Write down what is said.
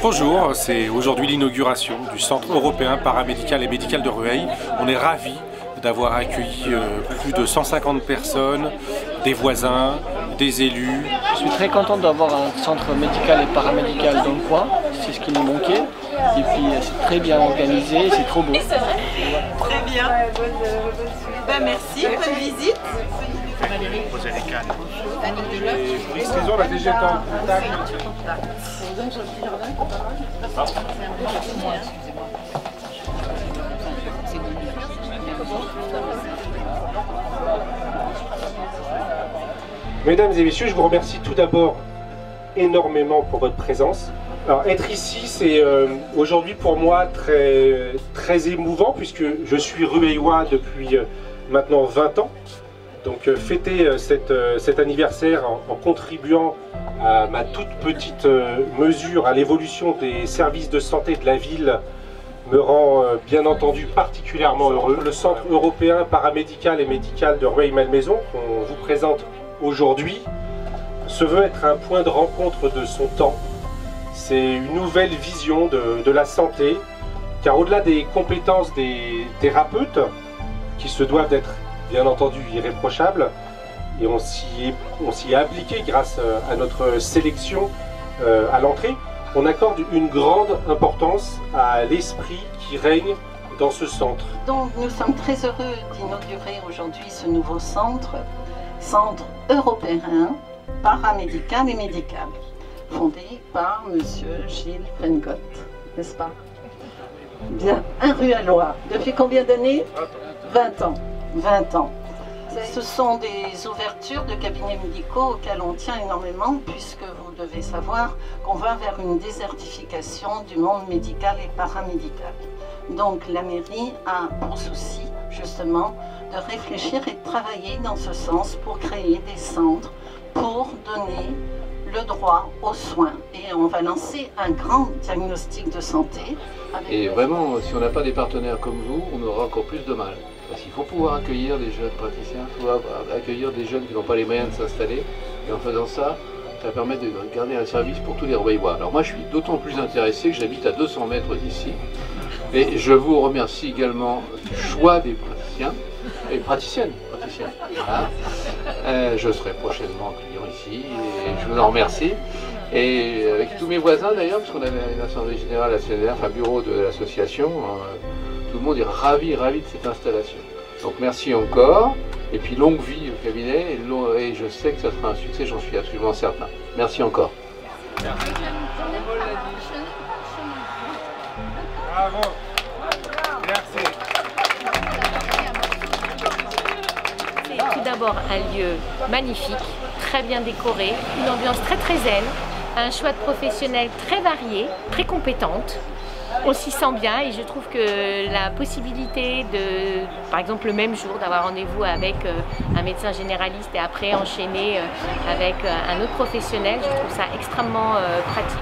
Bonjour, c'est aujourd'hui l'inauguration du Centre européen paramédical et médical de Rueil. On est ravis d'avoir accueilli plus de 150 personnes, des voisins, des élus. Je suis très content d'avoir un centre médical et paramédical dans le coin, c'est ce qui nous manquait. Et puis c'est très bien organisé, c'est trop beau. Très bien. Ben, merci, bonne visite. Saison, la DG est en contact. Mesdames et messieurs, je vous remercie tout d'abord énormément pour votre présence. Alors être ici, c'est aujourd'hui pour moi très émouvant puisque je suis rueillois depuis maintenant 20 ans. Donc fêter cet anniversaire en contribuant à ma toute petite mesure à l'évolution des services de santé de la ville me rend bien entendu particulièrement heureux. Le Centre européen paramédical et médical de Rueil-Malmaison qu'on vous présente aujourd'hui se veut être un point de rencontre de son temps. C'est une nouvelle vision de la santé, car au-delà des compétences des thérapeutes, qui se doivent d'être bien entendu irréprochables, et on s'y est appliqué grâce à notre sélection à l'entrée, on accorde une grande importance à l'esprit qui règne dans ce centre. Donc nous sommes très heureux d'inaugurer aujourd'hui ce nouveau centre européen paramédical et médical, fondé par M. Gilles Fengott, n'est-ce pas? Bien, un ruellois. Depuis combien d'années? 20 ans. 20 ans. Ce sont des ouvertures de cabinets médicaux auxquels on tient énormément, puisque vous devez savoir qu'on va vers une désertification du monde médical et paramédical. Donc la mairie a pour souci justement de réfléchir et de travailler dans ce sens pour créer des centres pour donner le droit aux soins. Et on va lancer un grand diagnostic de santé. Et vraiment, si on n'a pas des partenaires comme vous, on aura encore plus de mal. Parce qu'il faut pouvoir accueillir des jeunes praticiens, il faut accueillir des jeunes qui n'ont pas les moyens de s'installer. Et en faisant ça, ça permet de garder un service pour tous les Rueillois. Alors moi, je suis d'autant plus intéressé que j'habite à 200 mètres d'ici. Et je vous remercie également du choix des praticiens et praticiennes. Hein. Je serai prochainement client ici et je vous en remercie. Et avec tous mes voisins d'ailleurs, parce qu'on a une assemblée générale à CNR, un bureau de l'association, tout le monde est ravi de cette installation. Donc merci encore, et puis longue vie au cabinet, et je sais que ça sera un succès, j'en suis absolument certain. Merci encore. Merci. Bravo. Merci. C'est tout d'abord un lieu magnifique, très bien décoré, une ambiance très zen, un choix de professionnels très variés, très compétentes. On s'y sent bien et je trouve que la possibilité de, par exemple le même jour, d'avoir rendez-vous avec un médecin généraliste et après enchaîner avec un autre professionnel, je trouve ça extrêmement pratique.